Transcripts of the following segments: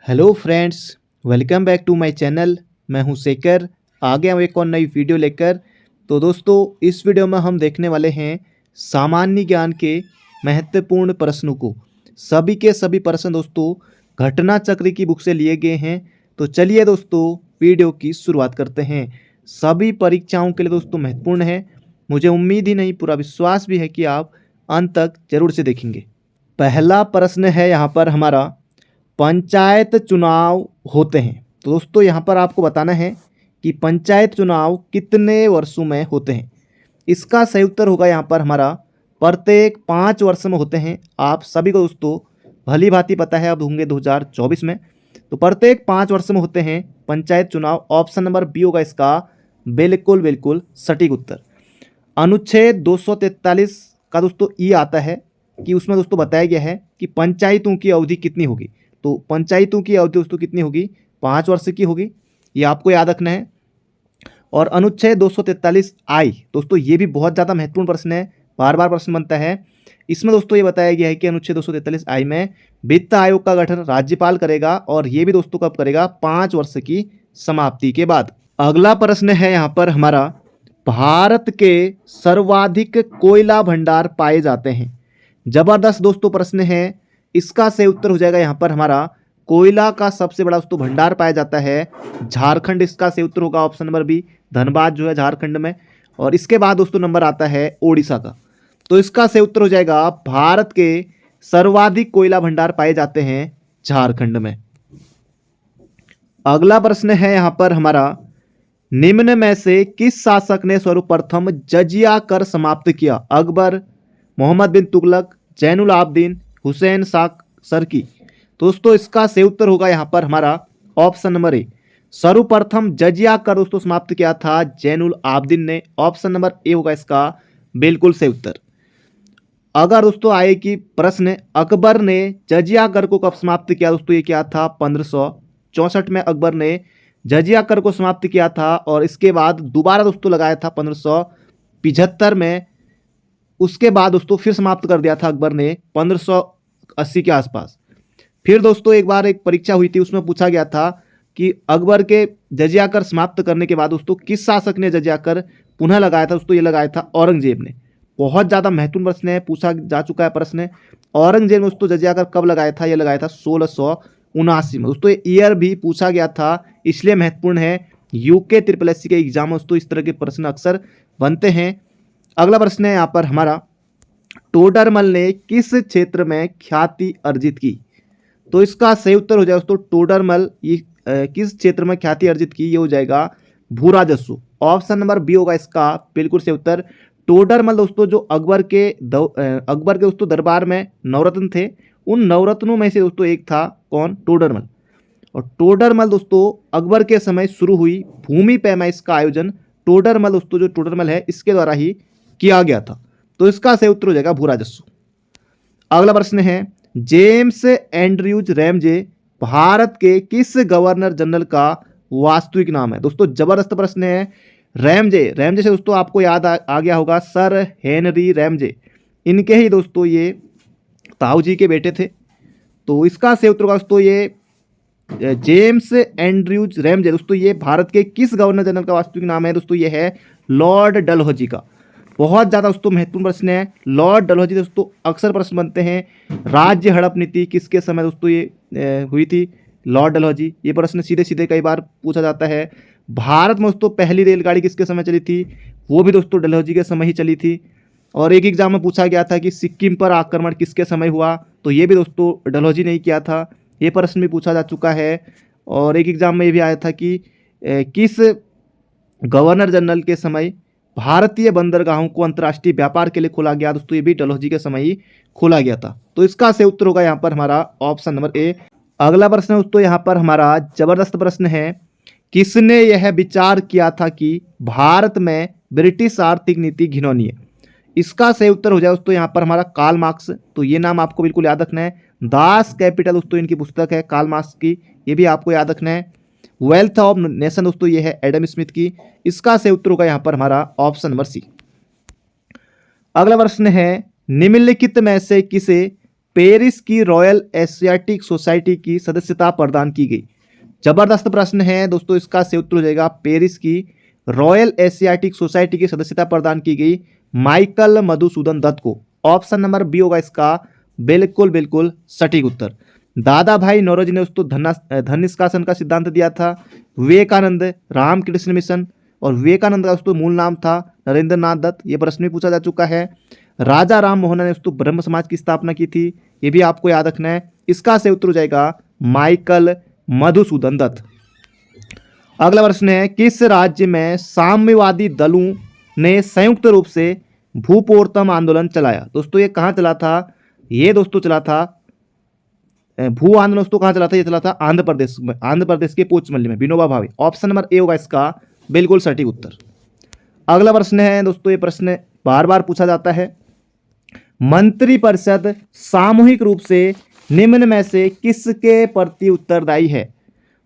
Hello friends, welcome back to my channel. मैं हूं शेखर। आ गया हूं एक और नई वीडियो लेकर। तो दोस्तों, इस वीडियो में हम देखने वाले हैं सामान्य ज्ञान के महत्वपूर्ण प्रश्नों को। सभी के सभी प्रश्न दोस्तों घटना चक्र की बुक से लिए गए हैं। तो चलिए दोस्तों, वीडियो की शुरुआत करते हैं। सभी परीक्षाओं के लिए दोस्तों महत्वपूर्ण है। मुझे उम्मीद ही नहीं, पूरा विश्वास भी है कि आप अंत तक जरूर से देखेंगे। पहला प्रश्न है यहाँ पर हमारा, पंचायत चुनाव होते हैं। तो दोस्तों यहाँ पर आपको बताना है कि पंचायत चुनाव कितने वर्षों में होते हैं। इसका सही उत्तर होगा यहाँ पर हमारा, प्रत्येक 5 वर्ष में होते हैं। आप सभी को दोस्तों भली भांति पता है, अब होंगे 2024 में। तो प्रत्येक 5 वर्ष में होते हैं पंचायत चुनाव। ऑप्शन नंबर बी होगा इसका बिल्कुल बिल्कुल सटीक उत्तर। अनुच्छेद 243 का दोस्तों ई आता है कि उसमें दोस्तों बताया गया है कि पंचायतों की अवधि कितनी होगी। तो पंचायतों की अवधि दोस्तों कितनी होगी, 5 वर्ष की होगी। ये आपको याद रखना है। और अनुच्छेद 243 आई दोस्तों, ये भी बहुत ज़्यादा महत्वपूर्ण प्रश्न है, बार बार प्रश्न बनता है। इसमें दोस्तों ये बताया गया है कि अनुच्छेद 243 आई में वित्त आयोग का गठन राज्यपाल करेगा, और ये भी दोस्तों कब करेगा, 5 वर्ष की समाप्ति के बाद। अगला प्रश्न है यहाँ पर हमारा, भारत के सर्वाधिक कोयला भंडार पाए जाते हैं। जबरदस्त दोस्तों प्रश्न है। इसका सही उत्तर हो जाएगा यहाँ पर हमारा, कोयला का सबसे बड़ा दोस्तों भंडार पाया जाता है झारखंड। इसका सही उत्तर होगा ऑप्शन नंबर बी, धनबाद जो है झारखंड में। और इसके बाद दोस्तों नंबर आता है ओडिशा का। तो इसका सही उत्तर हो जाएगा, भारत के सर्वाधिक कोयला भंडार पाए जाते हैं झारखंड में। अगला प्रश्न है यहाँ पर हमारा, निम्न में से किस शासक ने सर्वप्रथम जजिया कर समाप्त किया। अकबर, मोहम्मद बिन तुगलक, जैनुल आबदीन, हुसैन शाह सरकी। तो दोस्तों इसका सही उत्तर होगा यहाँ पर हमारा ऑप्शन नंबर ए, सर्वप्रथम जजिया कर दोस्तों समाप्त किया था जैनुल आबदीन ने। ऑप्शन नंबर ए होगा इसका बिल्कुल सही उत्तर। अगर दोस्तों आए कि प्रश्न, अकबर ने जजिया कर को कब समाप्त किया, दोस्तों ये क्या था, 1564 में अकबर ने जजिया कर को समाप्त किया था। और इसके बाद दोबारा दोस्तों लगाया था 1575 में। उसके बाद दोस्तों फिर समाप्त कर दिया था अकबर ने 1580 के आसपास। फिर दोस्तों एक बार एक परीक्षा हुई थी, उसमें पूछा गया था कि अकबर के जजिया कर समाप्त करने के बाद दोस्तों किस शासक ने जजिया कर पुनः लगाया था। दोस्तों ये लगाया था औरंगजेब ने। बहुत ज़्यादा महत्वपूर्ण प्रश्न है, पूछा जा चुका है प्रश्न। औरंगजेब ने दोस्तों जजिया कर कब लगाया था, ये लगाया था 1679 में। दोस्तों ये ईयर भी पूछा गया था, इसलिए महत्वपूर्ण है। यूके SSC के एग्जाम में दोस्तों इस तरह के प्रश्न अक्सर बनते हैं। अगला प्रश्न है यहाँ पर हमारा, टोडरमल ने किस क्षेत्र में ख्याति अर्जित की। तो इसका सही उत्तर हो जाएगा दोस्तों, टोडरमल ये किस क्षेत्र में ख्याति अर्जित की, ये हो जाएगा भू राजस्व। ऑप्शन नंबर बी होगा इसका बिल्कुल सही उत्तर। टोडरमल दोस्तों जो अकबर के दोस्तों दरबार में नवरत्न थे, उन नवरत्नों में से दोस्तों एक था कौन, टोडरमल। और टोडरमल दोस्तों अकबर के समय शुरू हुई भूमि पैमाइश का आयोजन टोडरमल दोस्तों जो टोडरमल है इसके द्वारा ही किया गया था। तो इसका सही उत्तर हो जाएगा भू राजस्व। अगला प्रश्न है, जेम्स एंड्रयूज रैमजे भारत के किस गवर्नर जनरल का वास्तविक नाम है। दोस्तों जबरदस्त प्रश्न है। रैमजे से दोस्तों आपको याद आ गया होगा सर हेनरी रैमजे। इनके ही दोस्तों ये ताऊ जी के बेटे थे। तो इसका सही उत्तर होगा दोस्तों ये जेम्स एंड्रयूज रैमजे। दोस्तों ये भारत के किस गवर्नर जनरल का वास्तविक नाम है, दोस्तों ये है लॉर्ड डलहौजी का। बहुत ज़्यादा दोस्तों महत्वपूर्ण प्रश्न है। लॉर्ड डलहौजी दोस्तों अक्सर प्रश्न बनते हैं। राज्य हड़प नीति किसके समय दोस्तों ये हुई थी, लॉर्ड डलहौजी। ये प्रश्न सीधे सीधे कई बार पूछा जाता है। भारत में दोस्तों पहली रेलगाड़ी किसके समय चली थी, वो भी दोस्तों डलहौजी के समय ही चली थी। और एक एग्जाम में पूछा गया था कि सिक्किम पर आक्रमण किसके समय हुआ, तो ये भी दोस्तों डलहौजी ने ही किया था। ये प्रश्न भी पूछा जा चुका है। और एक एग्जाम में ये भी आया था कि किस गवर्नर जनरल के समय भारतीय बंदरगाहों को अंतर्राष्ट्रीय व्यापार के लिए खोला गया। दोस्तों ये भी डलहौजी के समय ही खोला गया था। तो इसका सही उत्तर होगा यहाँ पर हमारा ऑप्शन नंबर ए। अगला प्रश्न दोस्तों यहाँ पर हमारा जबरदस्त प्रश्न है, किसने यह विचार किया था कि भारत में ब्रिटिश आर्थिक नीति घिनौनी है। इसका सही उत्तर हो जाए दोस्तों यहाँ पर हमारा कार्ल मार्क्स। तो ये नाम आपको बिल्कुल याद रखना है। दास कैपिटल दोस्तों इनकी पुस्तक है कार्ल मार्क्स की, ये भी आपको याद रखना है। वेल्थ ऑफ नेशन दोस्तों ये है एडम स्मिथ की। इसका सही उत्तर होगा यहाँ पर हमारा ऑप्शन नंबर सी। अगला प्रश्न है, निम्नलिखित में से किसे पेरिस की रॉयल एशियाटिक सोसाइटी की सदस्यता प्रदान की गई? जबरदस्त प्रश्न है दोस्तों, इसका सही उत्तर हो जाएगा पेरिस की रॉयल एशियाटिक सोसाइटी की सदस्यता प्रदान की गई माइकल मधुसूदन दत्त को। ऑप्शन नंबर बी होगा इसका बिल्कुल बिल्कुल सटीक उत्तर। दादा भाई नौरोजी ने दोस्तों धन निष्कासन का सिद्धांत दिया था। विवेकानंद, रामकृष्ण मिशन, और विवेकानंद का दोस्तों मूल नाम था नरेंद्र नाथ दत्त, ये प्रश्न भी पूछा जा चुका है। राजा राम मोहन ने दोस्तों ब्रह्म समाज की स्थापना की थी, ये भी आपको याद रखना है। इसका सही उत्तर हो जाएगा माइकल मधुसूदन दत्त। अगला प्रश्न है, किस राज्य में साम्यवादी दलों ने संयुक्त रूप से भूपोर्तम आंदोलन चलाया? दोस्तों ये कहाँ चला था? ये दोस्तों चला था भू आंदोलन दोस्तों कहाँ चला था? ये चला था आंध्र प्रदेश में, आंध्र प्रदेश के पोचमल्ली में, Vinoba Bhave. Option number A होगा इसका बिल्कुल सटीक उत्तर। अगला प्रश्न है दोस्तों, ये प्रश्न बार बार पूछा जाता है, मंत्रिपरिषद सामूहिक रूप से निम्न में से किसके प्रति उत्तरदायी है?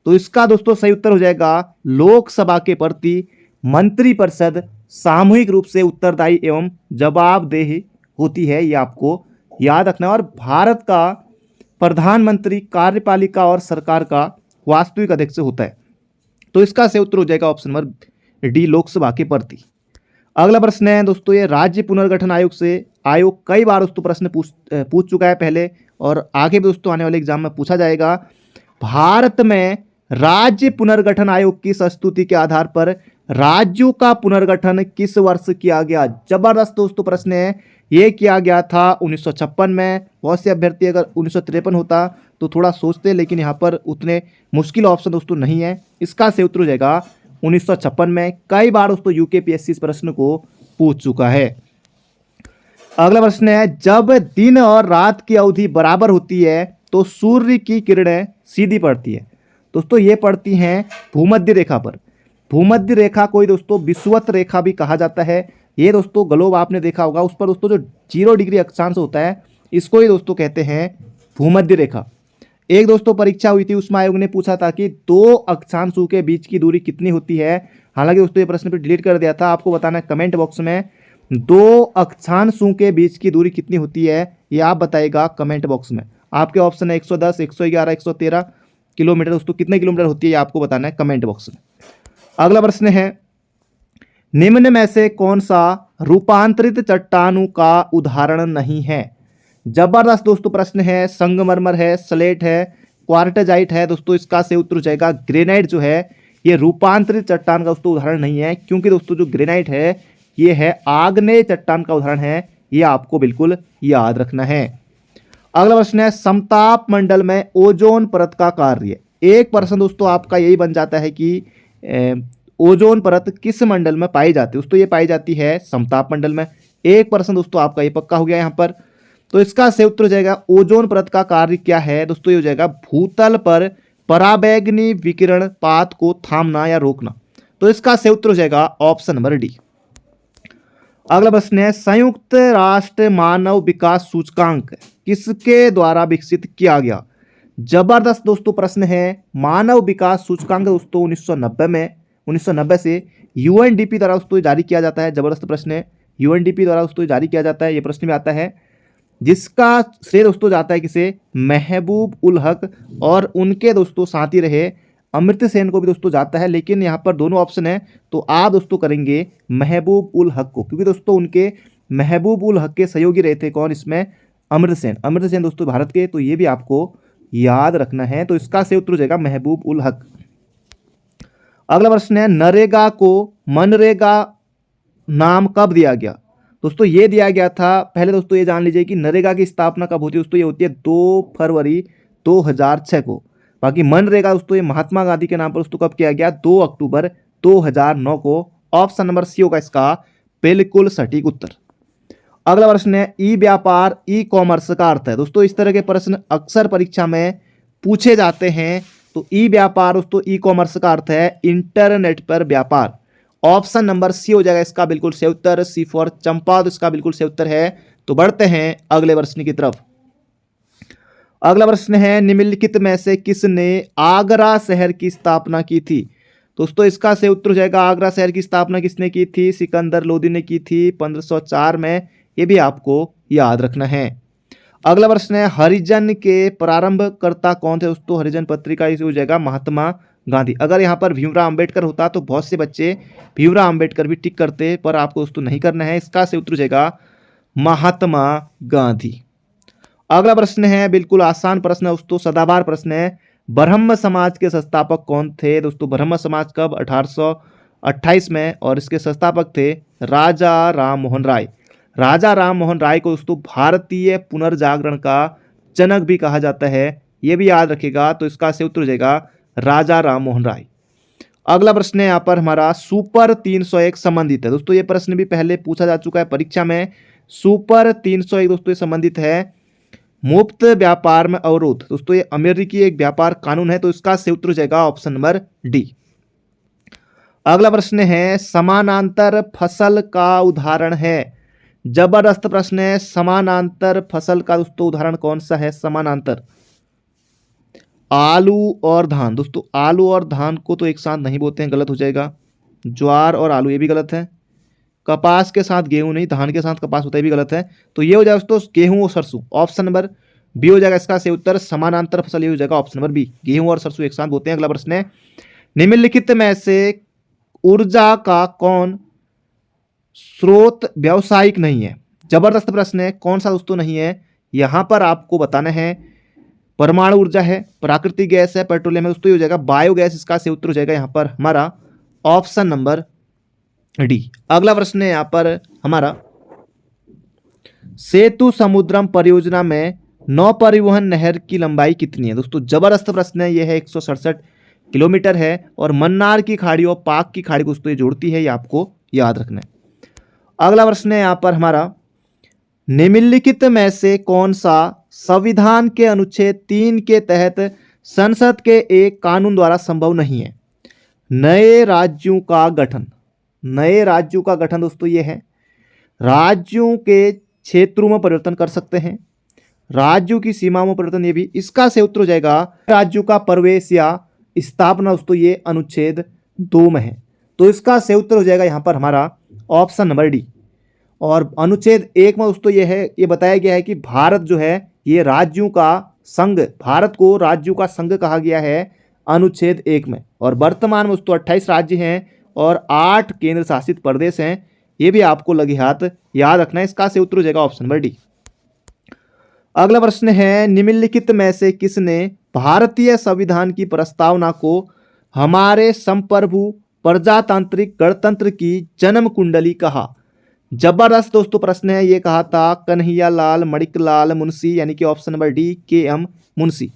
तो इसका दोस्तों सही उत्तर हो जाएगा लोकसभा के प्रति मंत्रिपरिषद सामूहिक रूप से उत्तरदायी एवं जवाबदेह होती है, ये आपको याद रखना है। और भारत का प्रधानमंत्री कार्यपालिका और सरकार का वास्तविक अध्यक्ष होता है। तो इसका सही उत्तर हो जाएगा ऑप्शन नंबर डी, लोकसभा के प्रति। अगला प्रश्न है दोस्तों, ये राज्य पुनर्गठन आयोग से आयोग कई बार दोस्तों प्रश्न पूछ चुका है पहले, और आगे भी दोस्तों आने वाले एग्जाम में पूछा जाएगा। भारत में राज्य पुनर्गठन आयोग की संस्तुति के आधार पर राज्यों का पुनर्गठन किस वर्ष किया गया? जबरदस्त दोस्तों प्रश्न है, ये किया गया था 1956 में। बहुत से अभ्यर्थी अगर 1953 होता तो थोड़ा सोचते, लेकिन यहाँ पर उतने मुश्किल ऑप्शन दोस्तों नहीं है। इसका सही उत्तर हो जाएगा 1956 में। कई बार दोस्तों यूकेपीएससी इस प्रश्न को पूछ चुका है। अगला प्रश्न है, जब दिन और रात की अवधि बराबर होती है तो सूर्य की किरणें सीधी पड़ती है? दोस्तों ये पड़ती हैं भूमध्य रेखा पर। भूमध्य रेखा को ही दोस्तों विषुवत रेखा भी कहा जाता है। ये दोस्तों ग्लोब आपने देखा होगा, उस पर दोस्तों जो 0 डिग्री अक्षांश होता है, इसको ही दोस्तों कहते हैं भूमध्य रेखा। एक दोस्तों परीक्षा हुई थी, उसमें आयोग ने पूछा था कि 2 अक्षांशों के बीच की दूरी कितनी होती है। हालांकि दोस्तों ये प्रश्न पे डिलीट कर दिया था, आपको बताना है कमेंट बॉक्स में 2 अक्षांशों के बीच की दूरी कितनी होती है, ये आप बताइएगा कमेंट बॉक्स में। आपके ऑप्शन है 110, 111, 113 किलोमीटर। दोस्तों कितने किलोमीटर होती है ये आपको बताना है कमेंट बॉक्स में। अगला प्रश्न है, निम्न में से कौन सा रूपांतरित चट्टानों का उदाहरण नहीं है? जबरदस्त दोस्तों प्रश्न है, संगमरमर है, स्लेट है, क्वार्टजाइट है। दोस्तों इसका सही उत्तर हो जाएगा ग्रेनाइट जो है ये रूपांतरित चट्टान का दोस्तों उदाहरण नहीं है, क्योंकि दोस्तों जो ग्रेनाइट है ये है आग्नेय चट्टान का उदाहरण है, ये आपको बिल्कुल याद रखना है। अगला प्रश्न है, समताप मंडल में ओजोन परत का कार्य। एक प्रश्न दोस्तों आपका यही बन जाता है कि ओजोन परत किस मंडल में पाई जाती है? दोस्तों ये पाई जाती है समताप मंडल में। एक प्रश्न दोस्तों आपका ये पक्का हो गया यहाँ पर। तो इसका सही उत्तर हो जाएगा ओजोन परत का कार्य क्या है? दोस्तों ये हो जाएगा भूतल पर पराबैंगनी विकिरण पात को थामना या रोकना। तो इसका सही उत्तर हो जाएगा ऑप्शन नंबर डी। अगला प्रश्न है, संयुक्त राष्ट्र मानव विकास सूचकांक किसके द्वारा विकसित किया गया? जबरदस्त दोस्तों प्रश्न है, मानव विकास सूचकांक दोस्तों 1990 से यूएनडीपी द्वारा दोस्तों जारी किया जाता है। जबरदस्त प्रश्न है, यूएनडीपी द्वारा दोस्तों जारी किया जाता है, ये प्रश्न में आता है। जिसका श्रेय दोस्तों जाता है किसे? महबूब उल हक, और उनके दोस्तों साथी रहे अमर्त्य सेन को भी दोस्तों जाता है। लेकिन यहाँ पर दोनों ऑप्शन है, तो आप दोस्तों करेंगे महबूब उल हक को, क्योंकि दोस्तों उनके महबूब उल हक के सहयोगी रहे थे कौन इसमें? अमर्त्य सेन। अमर्त्य सेन दोस्तों भारत के, तो ये भी आपको याद रखना है। तो इसका सही उत्तर हो जाएगा महबूब उल हक। अगला प्रश्न है, नरेगा को मनरेगा नाम कब दिया गया? दोस्तों ये दिया गया था, पहले दोस्तों ये जान लीजिए कि नरेगा की स्थापना कब होती है। दोस्तों ये होती है 2 फरवरी 2006 को। बाकी मनरेगा दोस्तों ये महात्मा गांधी के नाम पर दोस्तों कब किया गया? 2 अक्टूबर 2009 को। ऑप्शन नंबर सी होगा इसका बिल्कुल सटीक उत्तर। अगला प्रश्न है, ई व्यापार ई कॉमर्स का अर्थ है। दोस्तों इस तरह के प्रश्न अक्सर परीक्षा में पूछे जाते हैं। तो ई व्यापार दोस्तों ई कॉमर्स का अर्थ है इंटरनेट पर व्यापार। ऑप्शन नंबर सी हो जाएगा इसका बिल्कुल सही उत्तर। सी फॉर चंपा, तो इसका बिल्कुल सही उत्तर है। तो बढ़ते हैं अगले प्रश्न की तरफ। अगला प्रश्न है, निम्नलिखित में से किसने आगरा शहर की स्थापना की थी? दोस्तों इसका सही उत्तर हो जाएगा आगरा शहर की स्थापना किसने की थी? सिकंदर लोदी ने की थी 1504 में। ये भी आपको याद रखना है। अगला प्रश्न है हरिजन के प्रारंभकर्ता कौन थे दोस्तों? हरिजन पत्रिका इसे हो जाएगा महात्मा गांधी। अगर यहाँ पर भीमराव अंबेडकर होता तो बहुत से बच्चे भीमराव अंबेडकर भी टिक करते, पर आपको दोस्तों नहीं करना है। इसका से उत्तर हो जाएगा महात्मा गांधी। अगला प्रश्न है बिल्कुल आसान प्रश्न है दोस्तों, सदाबहार प्रश्न है। ब्रह्म समाज के संस्थापक कौन थे दोस्तों? ब्रह्म समाज कब? 1828 में, और इसके संस्थापक थे राजा राम मोहन राय। राजा राम मोहन राय को दोस्तों भारतीय पुनर्जागरण का जनक भी कहा जाता है, ये भी याद रखिएगा। तो इसका से उत्तर हो जाएगा राजा राम मोहन राय। अगला प्रश्न है यहाँ पर हमारा सुपर 301 संबंधित है दोस्तों, ये प्रश्न भी पहले पूछा जा चुका है परीक्षा में। सुपर 301 दोस्तों ये संबंधित है मुफ्त व्यापार में अवरोध। दोस्तों ये अमेरिकी एक व्यापार कानून है, तो इसका से उत्तर हो जाएगा ऑप्शन नंबर डी। अगला प्रश्न है समानांतर फसल का उदाहरण है। जबरदस्त प्रश्न है, समानांतर फसल का दोस्तों उदाहरण कौन सा है? समानांतर आलू और धान। दोस्तों आलू और धान को तो एक साथ नहीं बोते हैं, गलत हो जाएगा। ज्वार और आलू ये भी गलत है। कपास के साथ गेहूं नहीं, धान के साथ कपास होता है भी गलत है। तो ये हो जाएगा दोस्तों गेहूं और सरसों, ऑप्शन नंबर बी हो जाएगा इसका से उत्तर। समानांतर फसल ये हो जाएगा ऑप्शन नंबर बी, गेहूं और सरसों एक साथ बोते हैं। अगला प्रश्न है निम्नलिखित में से ऊर्जा का कौन स्रोत व्यावसायिक नहीं है? जबरदस्त प्रश्न है, कौन सा दोस्तों नहीं है? यहां पर आपको बताना है परमाणु ऊर्जा है, प्राकृतिक गैस है, पेट्रोलियम है दोस्तों, ये हो जाएगा बायोगैस। इसका से उत्तर हो जाएगा यहाँ पर हमारा ऑप्शन नंबर डी। अगला प्रश्न है यहाँ पर हमारा सेतु समुद्रम परियोजना में नौ परिवहन नहर की लंबाई कितनी है? दोस्तों जबरदस्त प्रश्न है, यह है 167 किलोमीटर है, और मन्नार की खाड़ी और पाक की खाड़ी को दोस्तों ये जोड़ती है, ये आपको याद रखना है। अगला प्रश्न है यहाँ पर हमारा निम्नलिखित में से कौन सा संविधान के अनुच्छेद 3 के तहत संसद के एक कानून द्वारा संभव नहीं है? नए राज्यों का गठन। नए राज्यों का गठन दोस्तों ये है राज्यों के क्षेत्रों में परिवर्तन कर सकते हैं, राज्यों की सीमाओं में परिवर्तन, ये भी। इसका से उत्तर हो जाएगा राज्यों का प्रवेश या स्थापना दोस्तों, ये अनुच्छेद 2 में है। तो इसका से उत्तर हो जाएगा यहाँ पर हमारा ऑप्शन नंबर डी। और अनुच्छेद 1 में दोस्तों ये है, ये बताया गया है कि भारत जो है ये राज्यों का संघ, भारत को राज्यों का संघ कहा गया है अनुच्छेद 1 में। और वर्तमान में दोस्तों 28 राज्य हैं और 8 केंद्र शासित प्रदेश हैं, ये भी आपको लगे हाथ याद रखना है। इसका से उत्तर हो जाएगा ऑप्शन नंबर डी। अगला प्रश्न है निम्नलिखित में से किसने भारतीय संविधान की प्रस्तावना को हमारे संप्रभु प्रजातांत्रिक गणतंत्र की जन्म कुंडली कहा? जबरदस्त दोस्तों प्रश्न है, ये कहा था कन्हैया लाल मणिकलाल मुंशी, यानी कि option number D KM. Munshi.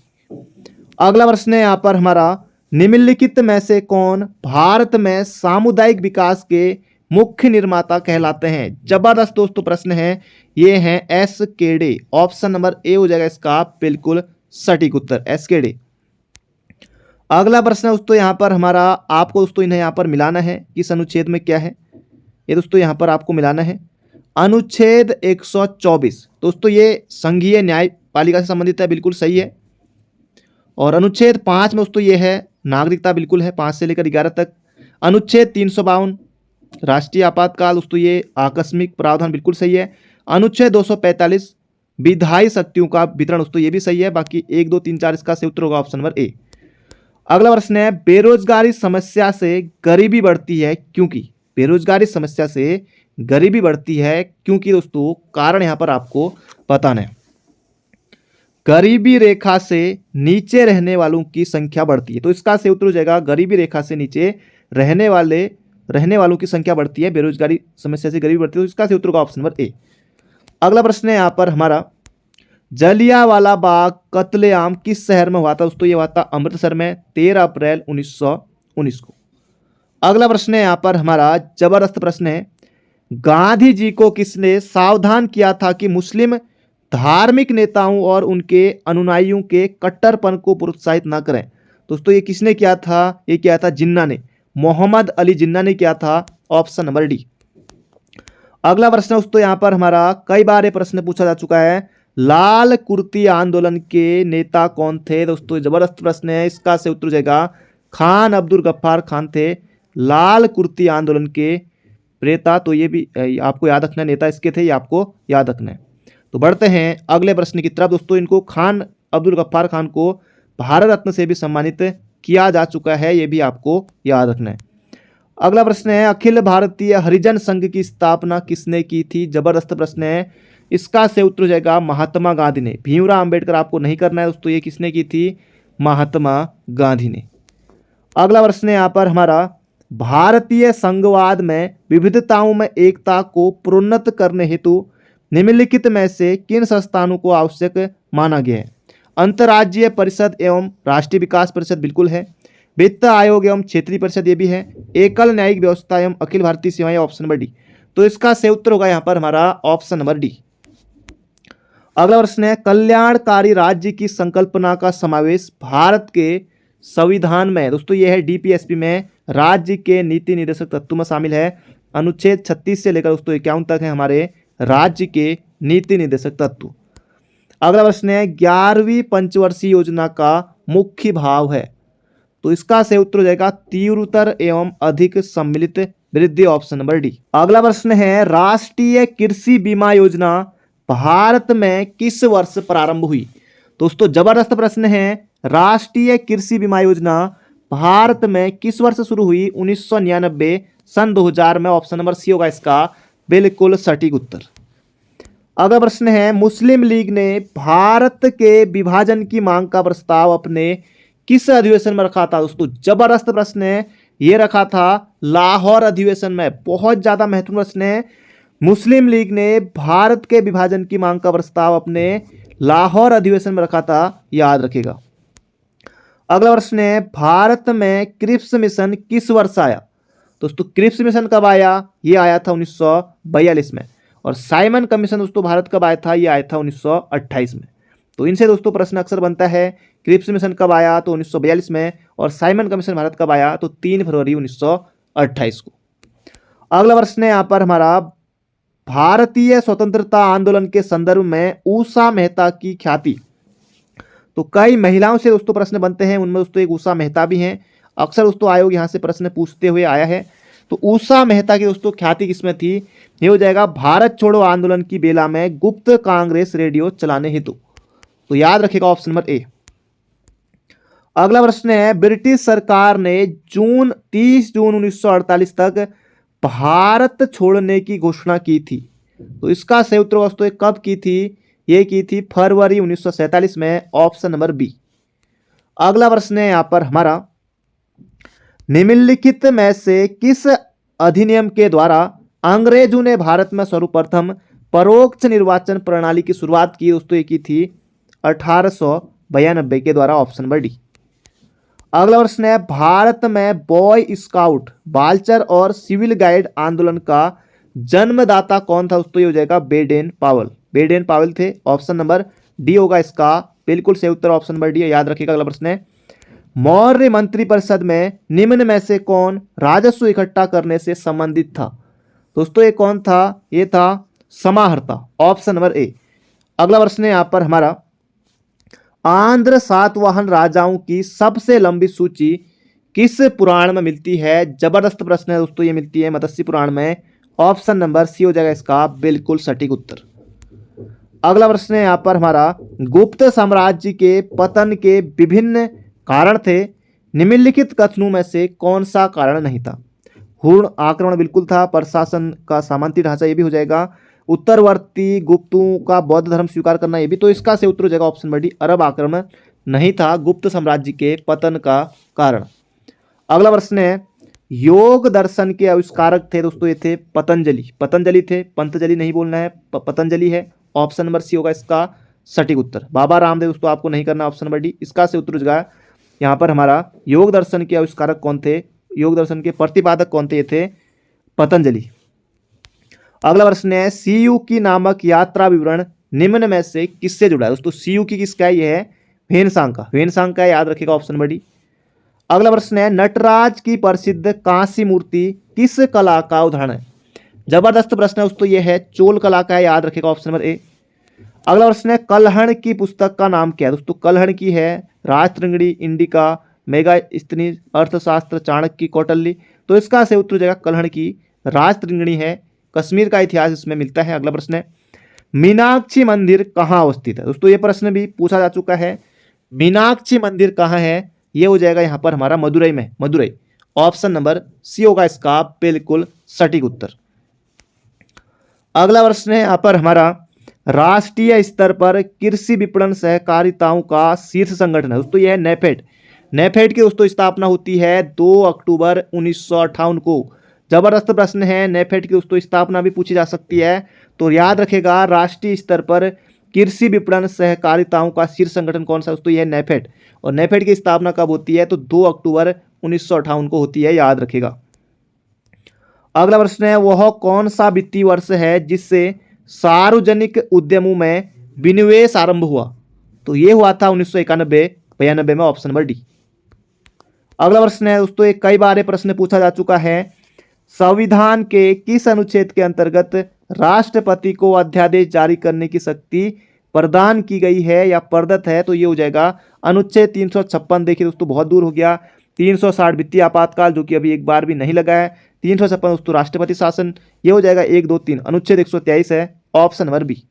अगला प्रश्न है यहाँ पर हमारा निम्नलिखित में से कौन भारत में सामुदायिक विकास के मुख्य निर्माता कहलाते हैं? जबरदस्त दोस्तों प्रश्न है, ये हैं SK. Day. Option number A हो जाएगा इसका बिल्कुल सटीक उत्तर, एस.के. डे। अगला प्रश्न है दोस्तों यहाँ पर हमारा, आपको दोस्तों इन्हें यहाँ पर मिलाना है, किस अनुच्छेद में क्या है ये दोस्तों यहाँ पर आपको मिलाना है। अनुच्छेद 124 दोस्तों ये संघीय न्यायपालिका से संबंधित है, बिल्कुल सही है। और अनुच्छेद 5 में दोस्तों ये है नागरिकता, बिल्कुल है 5 से लेकर 11 तक। अनुच्छेद 352 राष्ट्रीय आपातकाल दोस्तों ये आकस्मिक प्रावधान, बिल्कुल सही है। अनुच्छेद 245 विधायी शक्तियों का वितरण दोस्तों ये भी सही है। बाकी 1 2 3 4 इसका से उत्तर होगा ऑप्शन नंबर ए। अगला प्रश्न है बेरोजगारी समस्या से गरीबी बढ़ती है क्योंकि? बेरोजगारी समस्या से गरीबी बढ़ती है क्योंकि दोस्तों कारण यहां पर आपको बताना है गरीबी रेखा से नीचे रहने वालों की संख्या बढ़ती है। तो इसका से उत्तर हो जाएगा गरीबी रेखा से नीचे रहने वालों की संख्या बढ़ती है, बेरोजगारी समस्या से गरीबी बढ़ती है। तो इसका से उत्तर होगा ऑप्शन नंबर ए। अगला प्रश्न है यहाँ पर हमारा जलियांवाला बाग कत्लेआम किस शहर में हुआ था? दोस्तों ये हुआ था अमृतसर में 13 अप्रैल 1919 को। अगला प्रश्न है यहाँ पर हमारा जबरदस्त प्रश्न है गांधी जी को किसने सावधान किया था कि मुस्लिम धार्मिक नेताओं और उनके अनुयायियों के कट्टरपन को प्रोत्साहित न करें? दोस्तों ये किसने किया था? ये किया था जिन्ना ने, मोहम्मद अली जिन्ना ने किया था, ऑप्शन नंबर डी। अगला प्रश्न दोस्तों यहाँ पर हमारा कई बार ये प्रश्न पूछा जा चुका है, लाल कुर्ती आंदोलन के नेता कौन थे? दोस्तों जबरदस्त प्रश्न है, इसका से उत्तर हो जाएगा खान अब्दुल गफ्फार खान थे लाल कुर्ती आंदोलन के प्रेता। तो ये भी आपको याद रखना है, नेता इसके थे, ये आपको याद रखना है। तो बढ़ते हैं अगले प्रश्न की तरफ दोस्तों। इनको खान अब्दुल गफ्फार खान को भारत रत्न से भी सम्मानित किया जा चुका है, ये भी आपको याद रखना है। अगला प्रश्न है अखिल भारतीय हरिजन संघ की स्थापना किसने की थी? जबरदस्त प्रश्न है, इसका से उत्तर हो जाएगा महात्मा गांधी ने। भीमराव अंबेडकर आपको नहीं करना है दोस्तों, ये किसने की थी? महात्मा गांधी ने। अगला प्रश्न है यहाँ पर हमारा, भारतीय संघवाद में विविधताओं में एकता को प्रोन्नत करने हेतु निम्नलिखित में से किन संस्थानों को आवश्यक माना गया है? अंतर्राज्यीय परिषद एवं राष्ट्रीय विकास परिषद बिल्कुल है। वित्त आयोग एवं क्षेत्रीय परिषद ये भी है। एकल न्यायिक व्यवस्था एवं अखिल भारतीय सेवाएं ऑप्शन नंबर डी। तो इसका सही उत्तर होगा यहाँ पर हमारा ऑप्शन नंबर डी। अगला प्रश्न है कल्याणकारी राज्य की संकल्पना का समावेश भारत के संविधान में है। दोस्तों ये है डीपीएसपी में राज्य के नीति निर्देशक तत्व में शामिल है। अनुच्छेद 36 से लेकर दोस्तों 51 तक है हमारे राज्य के नीति निर्देशक तत्व। अगला प्रश्न है 11वीं पंचवर्षीय योजना का मुख्य भाव है। तो इसका सही उत्तर हो जाएगा तीव्रतर एवं अधिक सम्मिलित वृद्धि, ऑप्शन नंबर डी। अगला प्रश्न है राष्ट्रीय कृषि बीमा योजना भारत में किस वर्ष प्रारंभ हुई? दोस्तों जबरदस्त प्रश्न है, राष्ट्रीय कृषि बीमा योजना भारत में किस वर्ष शुरू हुई? 1999 सन 2000 में, ऑप्शन नंबर सी होगा इसका बिल्कुल सटीक उत्तर। अगला प्रश्न है मुस्लिम लीग ने भारत के विभाजन की मांग का प्रस्ताव अपने किस अधिवेशन में रखा था? दोस्तों जबरदस्त प्रश्न है, ये रखा था लाहौर अधिवेशन में। बहुत ज्यादा महत्वपूर्ण प्रश्न है। मुस्लिम लीग ने भारत के विभाजन की मांग का प्रस्ताव अपने लाहौर अधिवेशन में रखा था, याद रखिएगा। अगला प्रश्न है भारत में क्रिप्स मिशन किस वर्ष आया? दोस्तों क्रिप्स मिशन कब आया? ये आया था 1942 में। और साइमन कमीशन दोस्तों भारत कब आया था? ये आया था 1928 में। तो इनसे दोस्तों प्रश्न अक्सर बनता है, क्रिप्स मिशन कब आया? तो 1942 में। और साइमन कमीशन भारत कब आया? तो 3 फरवरी 1928 को। अगला प्रश्न है यहाँ पर हमारा, भारतीय स्वतंत्रता आंदोलन के संदर्भ में उषा मेहता की ख्याति। तो कई महिलाओं से दोस्तों प्रश्न बनते हैं, उनमें दोस्तों एक उषा मेहता भी हैं। अक्सर दोस्तों आयोग यहाँ से प्रश्न पूछते हुए आया है। तो उषा मेहता की दोस्तों ख्याति किसमें थी? ये हो जाएगा भारत छोड़ो आंदोलन की बेला में गुप्त कांग्रेस रेडियो चलाने हेतु। तो याद रखिएगा ऑप्शन नंबर ए। अगला प्रश्न है ब्रिटिश सरकार ने 30 जून 1948 तक भारत छोड़ने की घोषणा की थी। तो इसका सही उत्तर दोस्तों कब की थी? ये की थी फरवरी 1947 में, ऑप्शन नंबर बी। अगला प्रश्न है यहाँ पर हमारा, निम्नलिखित में से किस अधिनियम के द्वारा अंग्रेजों ने भारत में सर्वप्रथम परोक्ष निर्वाचन प्रणाली की शुरुआत की? दोस्तों ये की थी 1892 के द्वारा, ऑप्शन नंबर डी। अगला प्रश्न है भारत में बॉय स्काउट, बालचर और सिविल गाइड आंदोलन का जन्मदाता कौन था? दोस्तों ये हो जाएगा बेडेन पावल। बेडेन पावल थे, ऑप्शन नंबर डी होगा इसका बिल्कुल सही उत्तर, ऑप्शन नंबर डी, याद रखिएगा। अगला प्रश्न है मौर्य मंत्रिपरिषद में निम्न में से कौन राजस्व इकट्ठा करने से संबंधित था? दोस्तों ये कौन था? ये था समाहर्ता, ऑप्शन नंबर ए। अगला प्रश्न है यहाँ पर हमारा, आंध्र सातवाहन राजाओं की सबसे लंबी सूची किस पुराण में मिलती है? जबरदस्त प्रश्न है दोस्तों, ये मिलती है मत्स्य पुराण में, ऑप्शन नंबर सी हो जाएगा इसका बिल्कुल सटीक उत्तर। अगला प्रश्न है यहाँ पर हमारा, गुप्त साम्राज्य के पतन के विभिन्न कारण थे, निम्नलिखित कथनों में से कौन सा कारण नहीं था? हूण आक्रमण बिल्कुल था, प्रशासन का सामंती ढांचा ये भी हो जाएगा, उत्तरवर्ती गुप्तों का बौद्ध धर्म स्वीकार करना ये भी। तो इसका से उत्तर हो जाएगा ऑप्शन नंबर डी, अरब आक्रमण नहीं था गुप्त साम्राज्य के पतन का कारण। अगला प्रश्न है योग दर्शन के आविष्कारक थे? दोस्तों ये थे पतंजलि। पतंजलि थे, पंतजलि नहीं बोलना है, पतंजलि है, ऑप्शन नंबर सी होगा इसका सटीक उत्तर। बाबा रामदेव दोस्तों आपको नहीं करना, ऑप्शन नंबर डी। इसका से उत्तर हो जाएगा यहाँ पर हमारा, योग दर्शन के आविष्कारक कौन थे? योग दर्शन के प्रतिपादक कौन थे? ये थे पतंजलि। अगला प्रश्न है सीयू की नामक यात्रा विवरण निम्न में से किससे जुड़ा है? दोस्तों सीयू की किसका है? ये है वेनसांग का। वेनसांग का, याद रखिएगा ऑप्शन नंबर डी। अगला प्रश्न है नटराज की प्रसिद्ध कांस्य मूर्ति किस कला का उदाहरण है? जबरदस्त प्रश्न है दोस्तों, ये है चोल कला का है, याद रखिएगा ऑप्शन नंबर ए। अगला प्रश्न है कल्हण की पुस्तक का नाम क्या है? दोस्तों कल्हण की है राजतरंगिणी, इंडिका, मेगास्थनी, अर्थशास्त्र, चाणक्य, कौटिल्य। तो इसका सही उत्तर हो जाएगा कल्हण की राजतरंगिणी है, कश्मीर का इतिहास इसमें मिलता है। अगला प्रश्न है मीनाक्षी मंदिर कहाँ अवस्थित है? दोस्तों ये प्रश्न भी पूछा जा चुका है। मीनाक्षी मंदिर कहाँ है? ये हो जाएगा यहाँ पर हमारा मदुरई में, मदुरई। ऑप्शन नंबर सी होगा इसका बिल्कुल सटीक उत्तर। अगला प्रश्न है यहाँ पर हमारा, राष्ट्रीय स्तर पर कृषि विपणन सहकारिताओं का शीर्ष संगठन है। दोस्तों यह है नेफेड। नेफेड की दोस्तों स्थापना होती है 2 अक्टूबर 1958 को। जबरदस्त प्रश्न है, नेफेड की दोस्तों स्थापना भी पूछी जा सकती है। तो याद रखेगा, राष्ट्रीय स्तर पर कृषि विपणन सहकारिताओं का शीर्ष संगठन कौन सा? दोस्तों यह है नेफेड। और नेफेड की स्थापना कब होती है? तो 2 अक्टूबर 1958 को होती है, याद रखेगा। अगला प्रश्न है, वह कौन सा वित्तीय वर्ष है जिससे सार्वजनिक उद्यमों में विनिवेश आरंभ हुआ? तो ये हुआ था 1991-92 में, ऑप्शन नंबर डी। अगला प्रश्न है दोस्तों, एक कई बार ये प्रश्न पूछा जा चुका है, संविधान के किस अनुच्छेद के अंतर्गत राष्ट्रपति को अध्यादेश जारी करने की शक्ति प्रदान की गई है या प्रदत्त है? तो ये हो जाएगा अनुच्छेद 356। देखिए दोस्तों बहुत दूर हो गया। 360 वित्तीय आपातकाल, जो कि अभी एक बार भी नहीं लगा है। 356 दोस्तों राष्ट्रपति शासन। ये हो जाएगा 1, 2, 3, अनुच्छेद 123 है, ऑप्शन नंबर बी।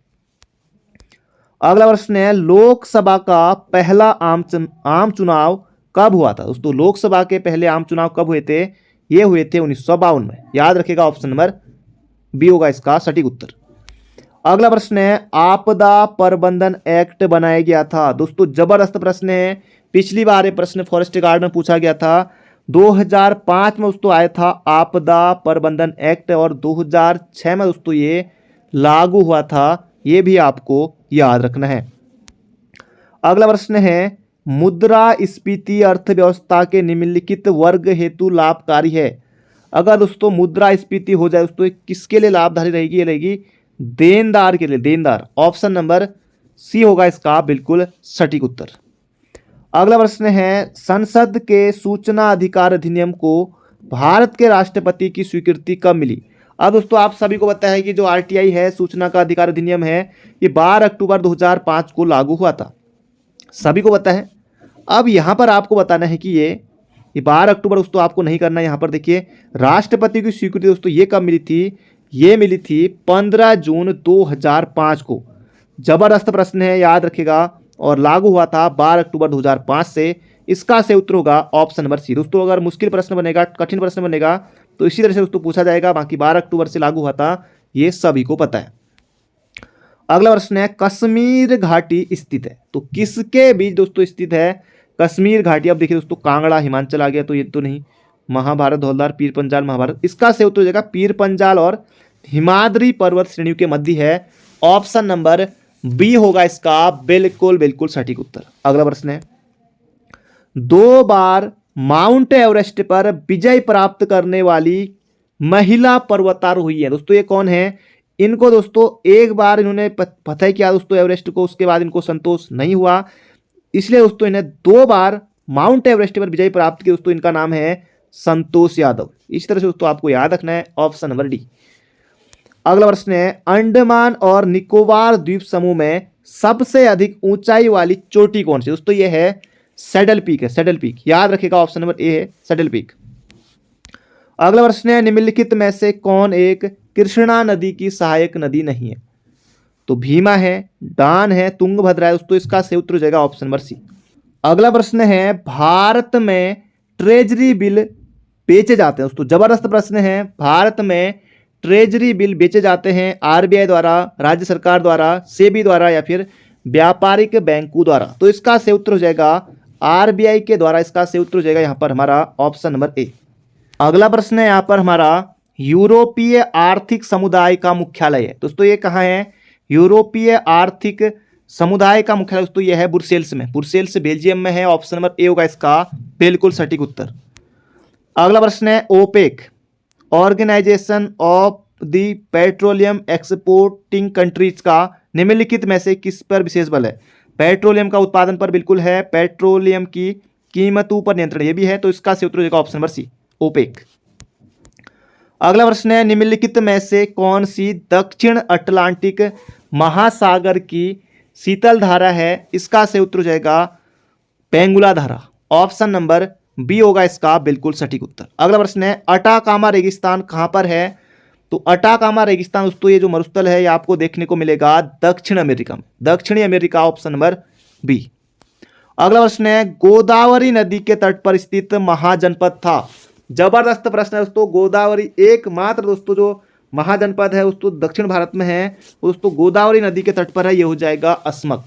अगला प्रश्न है, लोकसभा का पहला आम चुनाव कब हुआ था? दोस्तों लोकसभा के पहले आम चुनाव कब हुए थे? ये हुए थे 1952 में, याद रखेगा। ऑप्शन नंबर बी होगा इसका सटीक उत्तर। अगला प्रश्न है, आपदा प्रबंधन एक्ट बनाया गया था। दोस्तों जबरदस्त प्रश्न है, पिछली बार ये प्रश्न फॉरेस्ट गार्ड में पूछा गया था। 2005 में दोस्तों आया था आपदा प्रबंधन एक्ट, और 2006 में दोस्तों ये लागू हुआ था। ये भी आपको याद रखना है। अगला प्रश्न है, मुद्रास्फीति अर्थव्यवस्था के निम्नलिखित वर्ग हेतु लाभकारी है। अगर दोस्तों मुद्रास्फीति हो जाए दोस्तों, किसके लिए लाभकारी रहेगी? ये रहेगी देनदार के लिए, देनदार। ऑप्शन नंबर सी होगा इसका बिल्कुल सटीक उत्तर। अगला प्रश्न है, संसद के सूचना अधिकार अधिनियम को भारत के राष्ट्रपति की स्वीकृति कब मिली? अब दोस्तों आप सभी को पता है कि जो आरटीआई है, सूचना का अधिकार अधिनियम है, ये 12 अक्टूबर 2005 को लागू हुआ था, सभी को पता है। अब यहाँ पर आपको बताना है कि ये 12 अक्टूबर दोस्तों आपको नहीं करना है। यहाँ पर देखिए, राष्ट्रपति की स्वीकृति दोस्तों ये कब मिली थी? ये मिली थी 15 जून 2005 को। जबरदस्त प्रश्न है, याद रखेगा। और लागू हुआ था 12 अक्टूबर 2005 से। इसका से उत्तर होगा ऑप्शन नंबर सी। दोस्तों अगर मुश्किल प्रश्न बनेगा, कठिन प्रश्न बनेगा, तो इसी तरह से दोस्तों पूछा जाएगा। बाकी 12 अक्टूबर से लागू हुआ था, ये सभी को पता है। अगला प्रश्न है, कश्मीर घाटी स्थित है, तो किसके बीच दोस्तों स्थित है कश्मीर घाटी? अब देखिए दोस्तों, कांगड़ा हिमाचल आ गया, तो ये तो नहीं। महाभारत, धौलधार, पीर पंजाल, महाभारत। इसका से उत्तर हो जाएगा पीर पंजाल और हिमाद्री पर्वत श्रेणियों के मध्य है। ऑप्शन नंबर बी होगा इसका बिल्कुल बिल्कुल सटीक उत्तर। अगला प्रश्न है, 2 बार माउंट एवरेस्ट पर विजय प्राप्त करने वाली महिला पर्वतारोही है। दोस्तों ये कौन है? इनको दोस्तों एक बार इन्होंने फतह किया दोस्तों एवरेस्ट को, उसके बाद इनको संतोष नहीं हुआ, इसलिए दोस्तों इन्हें 2 बार माउंट एवरेस्ट पर विजय प्राप्त की। दोस्तों इनका नाम है संतोष यादव। इस तरह से दोस्तों आपको याद रखना है, ऑप्शन नंबर डी। अगला प्रश्न है, अंडमान और निकोबार द्वीप समूह में सबसे अधिक ऊंचाई वाली चोटी कौन सी? दोस्तों ये है सैडल पीक है, सैडल पीक। याद रखेगा, ऑप्शन नंबर ए है सैडल पीक। अगला प्रश्न है, निम्नलिखित में से कौन एक कृष्णा नदी की सहायक नदी नहीं है? तो भीमा है, डान है, तुंगभद्रा है। दोस्तों इसका सही उत्तर हो जाएगा ऑप्शन नंबर सी। अगला प्रश्न है, भारत में ट्रेजरी बिल बेचे जाते हैं। दोस्तों जबरदस्त प्रश्न है, भारत में ट्रेजरी बिल बेचे जाते हैं आरबीआई द्वारा, राज्य सरकार द्वारा, सेबी द्वारा या फिर व्यापारिक बैंकों द्वारा? तो इसका सही उत्तर हो जाएगा आरबीआई के द्वारा। इसका सही उत्तर हो जाएगा यहाँ पर हमारा ऑप्शन नंबर ए। अगला प्रश्न है यहाँ पर हमारा, यूरोपीय आर्थिक समुदाय का मुख्यालय है। दोस्तों ये कहाँ है? यूरोपीय आर्थिक समुदाय का मुख्यालय दोस्तों ये है ब्रुसेल्स में। ब्रुसेल्स बेल्जियम में है। ऑप्शन नंबर ए होगा इसका बिल्कुल सटीक उत्तर। अगला प्रश्न है, OPEC organization of the petroleum exporting countries का निम्नलिखित में से किस पर विशेष बल है? पेट्रोलियम का उत्पादन पर बिल्कुल है, पेट्रोलियम की कीमतों पर नियंत्रण ये भी है। तो इसका सही उत्तर हो जाएगा ऑप्शन नंबर सी, ओपेक। अगला प्रश्न है, निम्नलिखित में से कौन सी दक्षिण अटलांटिक महासागर की शीतल धारा है? इसका सही उत्तर हो जाएगा पेंगुला धारा। ऑप्शन नंबर बी होगा इसका बिल्कुल सटीक उत्तर। अगला प्रश्न है, अटाकामा रेगिस्तान कहाँ पर है? तो अटाकामा रेगिस्तान दोस्तों ये जो मरुस्थल है ये आपको देखने को मिलेगा दक्षिण अमेरिका में, दक्षिणी अमेरिका, ऑप्शन नंबर बी। अगला प्रश्न है गोदावरी नदी के तट पर स्थित महाजनपद था। जबरदस्त प्रश्न है दोस्तों। गोदावरी एकमात्र दोस्तों जो महाजनपद है दोस्तों दक्षिण भारत में है दोस्तों गोदावरी नदी के तट पर है, ये हो जाएगा अस्मक,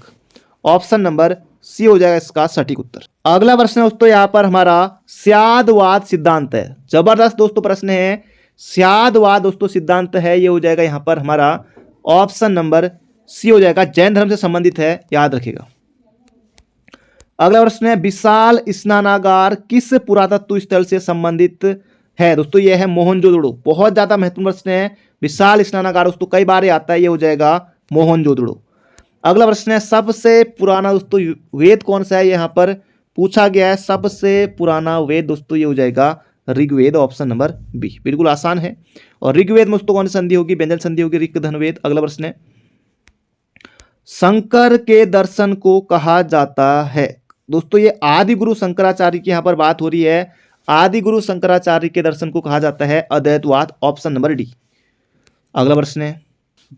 ऑप्शन नंबर सी हो जाएगा इसका सटीक उत्तर। अगला प्रश्न है दोस्तों यहाँ पर हमारा स्यादवाद सिद्धांत है। जबरदस्त दोस्तों प्रश्न है, स्यादवाद दोस्तों सिद्धांत है, ये हो जाएगा यहाँ पर हमारा ऑप्शन नंबर सी हो जाएगा, जैन धर्म से संबंधित है, याद रखिएगा। अगला प्रश्न है विशाल स्नानागार किस पुरातत्व स्थल से संबंधित है दोस्तों, यह है मोहनजोदड़ो। बहुत ज्यादा महत्वपूर्ण प्रश्न है, विशाल स्नानागार दोस्तों कई बार आता है, ये हो जाएगा मोहनजोदड़ो। अगला प्रश्न है सबसे पुराना दोस्तों वेद कौन सा है, यहाँ पर पूछा गया है सबसे पुराना वेद दोस्तों, ये हो जाएगा ऋग्वेद, ऑप्शन नंबर बी। बिल्कुल आसान है। और ऋग्वेद में दोस्तों कौन सी संधि होगी, व्यंजन संधि होगी, ऋक धनवेद। अगला प्रश्न है शंकर के दर्शन को कहा जाता है दोस्तों, ये आदि गुरु शंकराचार्य की यहाँ पर बात हो रही है, आदि गुरु शंकराचार्य के दर्शन को कहा जाता है अद्वैतवाद, ऑप्शन नंबर डी। अगला प्रश्न है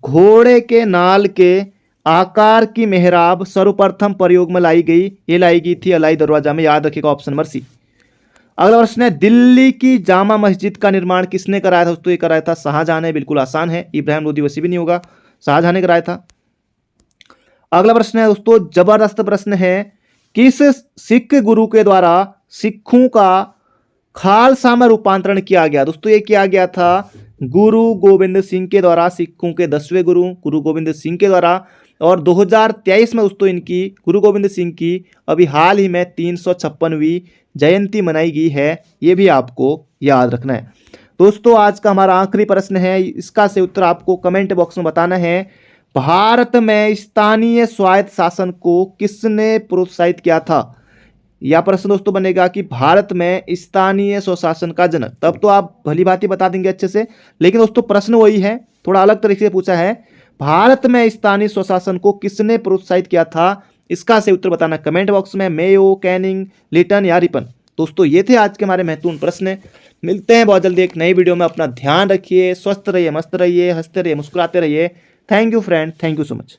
घोड़े के नाल के आकार की मेहराब सर्वप्रथम प्रयोग में लाई गई, ये लाई गई थी अलाई दरवाजा में, याद रखिएगा, ऑप्शन नंबर सी। अगला प्रश्न है दिल्ली की जामा मस्जिद का निर्माण किसने कराया था दोस्तों, ये कराया था शाहजहां ने। बिल्कुल आसान है, इब्राहिम लोदी वसी भी नहीं होगा, शाहजहां ने कराया था। अगला प्रश्न है दोस्तों जबरदस्त प्रश्न है किस सिख गुरु के द्वारा सिखों का खालसा में रूपांतरण किया गया दोस्तों, ये किया गया था गुरु गोविंद सिंह के द्वारा, सिखों के 10वें गुरु गोविंद सिंह के द्वारा। और 2023 में दोस्तों इनकी गुरु गोविंद सिंह की अभी हाल ही में 356वीं जयंती मनाई गई है, ये भी आपको याद रखना है। दोस्तों आज का हमारा आखिरी प्रश्न है, इसका से उत्तर आपको कमेंट बॉक्स में बताना है। भारत में स्थानीय स्वायत्त शासन को किसने प्रोत्साहित किया था, यह प्रश्न दोस्तों बनेगा कि भारत में स्थानीय स्वशासन का जनक। तब तो आप भली भांति बता देंगे अच्छे से, लेकिन दोस्तों प्रश्न वही है, थोड़ा अलग तरीके से पूछा है। भारत में स्थानीय स्वशासन को किसने प्रोत्साहित किया था, इसका से उत्तर बताना कमेंट बॉक्स में, मेयो, कैनिंग, लिटन या रिपन। दोस्तों ये थे आज के हमारे महत्वपूर्ण प्रश्न। मिलते हैं बहुत जल्दी एक नई वीडियो में। अपना ध्यान रखिए, स्वस्थ रहिए, मस्त रहिए, हंसते रहिए, मुस्कुराते रहिए। Thank you friend, thank you so much.